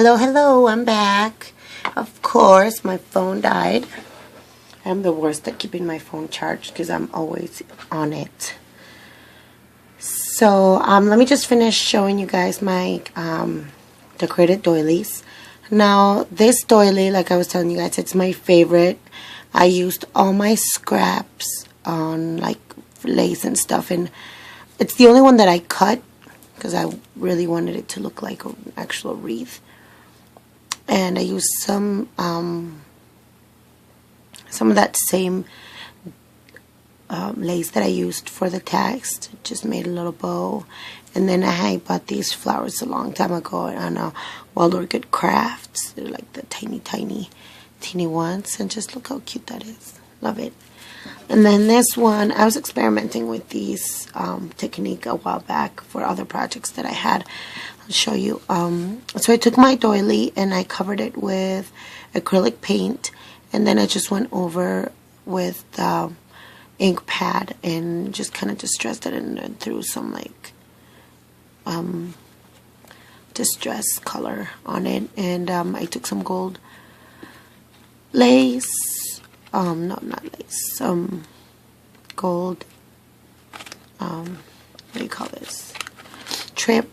Hello, I'm back. Of course, my phone died. I'm the worst at keeping my phone charged because I'm always on it. So, let me just finish showing you guys my decorated doilies. Now, this doily, like I was telling you guys, it's my favorite. I used all my scraps on like lace and stuff, and it's the only one that I cut because I really wanted it to look like an actual wreath. And I used some of that same lace that I used for the text. Just made a little bow. And then I bought these flowers a long time ago on Wild Orchid Crafts. They're like the teeny ones. And just look how cute that is. Love it. And then this one, I was experimenting with these technique a while back for other projects that I had. I'll show you. So I took my doily and I covered it with acrylic paint, and then I just went over with the ink pad and just kind of distressed it and threw some like distress color on it. And I took some gold lace. No, not lace. Gold. What do you call this? Trip.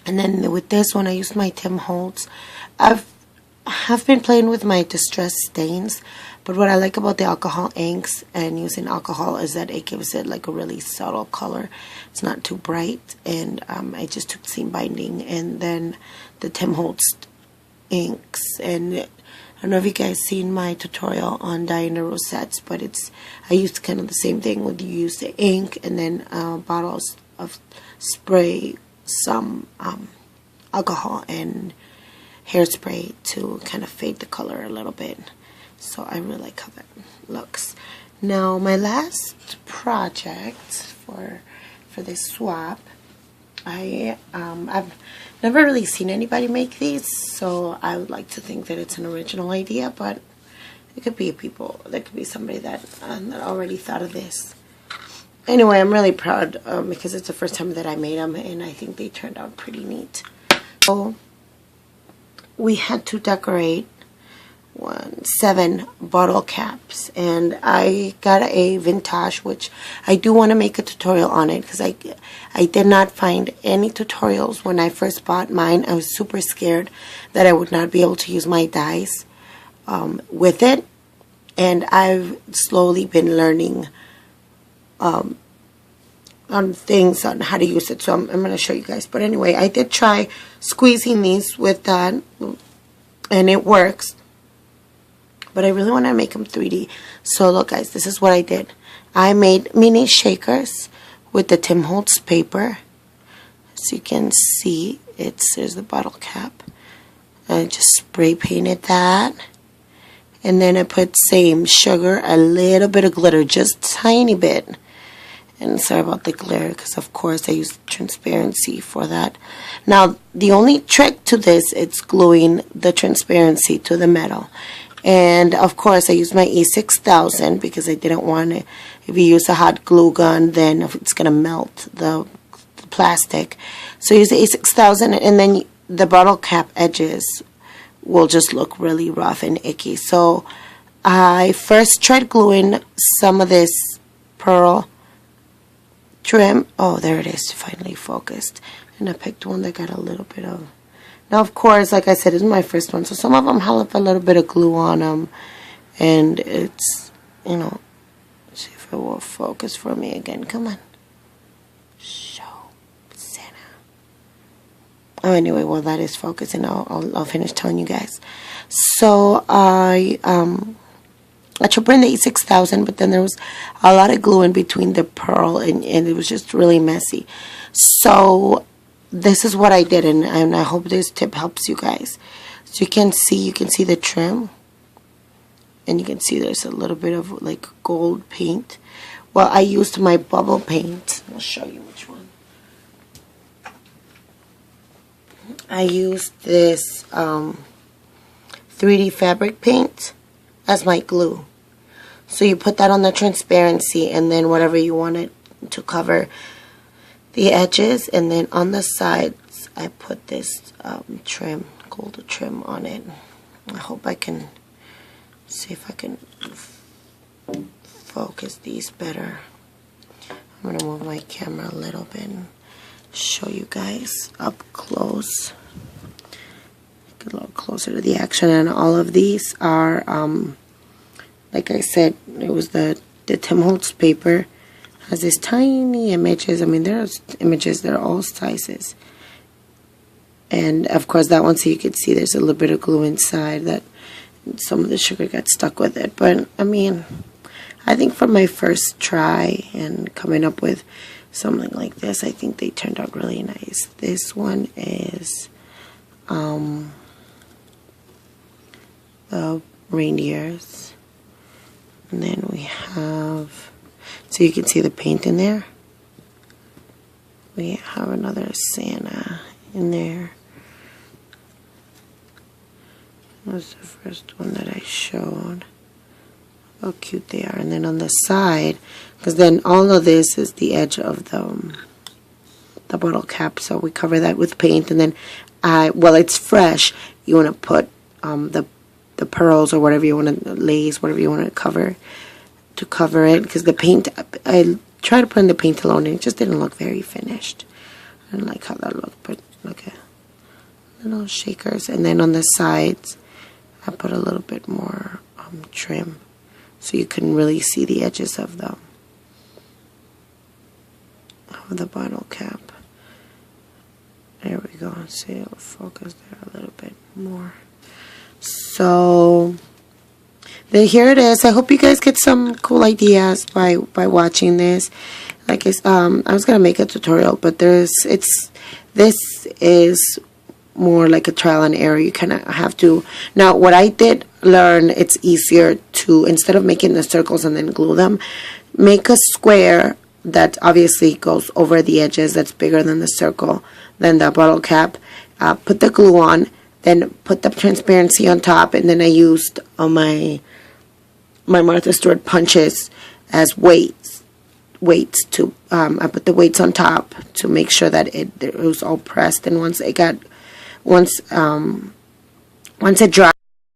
And then with this one, I used my Tim Holtz. I have been playing with my distress stains, but what I like about the alcohol inks and using alcohol is that it gives it like a really subtle color. It's not too bright, and I just took seam binding and then the Tim Holtz inks. And I don't know if you guys seen my tutorial on dyeing the rosettes, but I used kind of the same thing when you use the ink and then bottles of spray, some alcohol and hairspray to kind of fade the color a little bit. So I really like how that looks. Now my last project for this swap, I've never really seen anybody make these, so I would like to think that it's an original idea, but it could be there could be somebody that already thought of this. Anyway, I'm really proud because it's the first time that I made them, and I think they turned out pretty neat. So we had to decorate 7 bottle caps, and I got a vintage, which I do want to make a tutorial on it because I did not find any tutorials when I first bought mine. I was super scared that I would not be able to use my dyes with it, and I've slowly been learning on things on how to use it, so I'm going to show you guys. But anyway, I did try squeezing these with that, and it works, but I really want to make them 3D. So look guys, this is what I did. I made mini shakers with the Tim Holtz paper. So you can see there's the bottle cap. I just spray painted that, and then I put same sugar, a little bit of glitter, just tiny bit. And sorry about the glare because of course I used transparency for that. Now the only trick to this, it's gluing the transparency to the metal. And of course I used my E6000 because I didn't want to, if you use a hot glue gun, then it's going to melt the plastic. So use the E6000, and then the bottle cap edges will just look really rough and icky. So I first tried gluing some of this pearl trim. Oh, there it is, finally focused. And I picked one that got a little bit of... Now, of course, like I said, it's my first one, so some of them have a little bit of glue on them. And it's, you know, let's see if it will focus for me again. Come on. Show Santa. Oh, anyway, well, that is focusing. I'll finish telling you guys. So, I tried putting the E6000, but then there was a lot of glue in between the pearl, and it was just really messy. So this is what I did, and I hope this tip helps you guys. So you can see the trim, and you can see there's a little bit of like gold paint. Well, I used my bubble paint. I'll show you which one. I used this 3D fabric paint as my glue. So you put that on the transparency, and then whatever you want it to cover the edges, and then on the sides this, I put this trim, gold trim on it. I hope I can see if I can focus these better. I'm going to move my camera a little bit and show you guys up close. Get a little closer to the action. And all of these are, like I said, it was the Tim Holtz paper. Has these tiny images. I mean, there's images, they're all sizes. And of course that one, so you could see there's a little bit of glue inside that some of the sugar got stuck with it. But I mean, I think for my first try and coming up with something like this, I think they turned out really nice. This one is the reindeers. And then we have, so you can see the paint in there. We have another Santa in there. That was the first one that I showed. How cute they are. And then on the side, because then all of this is the edge of the bottle cap. So we cover that with paint. And then, well, it's fresh. You want to put the pearls or whatever you want to, lace, whatever you want to cover it. Because the paint, I tried to put in the paint alone and it just didn't look very finished. I didn't like how that looked. But look at little shakers. And then on the sides, I put a little bit more trim, so you can really see the edges of the bottle cap. There we go. See, it'll focus there a little bit more. So here it is. I hope you guys get some cool ideas by watching this. Like I was gonna make a tutorial, but this is more like a trial and error. You kind of have to. Now, what I did learn, it's easier to, instead of making the circles and then glue them, make a square that obviously goes over the edges, that's bigger than the circle, then the bottle cap. Put the glue on, then put the transparency on top, and then I used my Martha Stewart punches as weights to I put the weights on top to make sure that it was all pressed. And once it dry,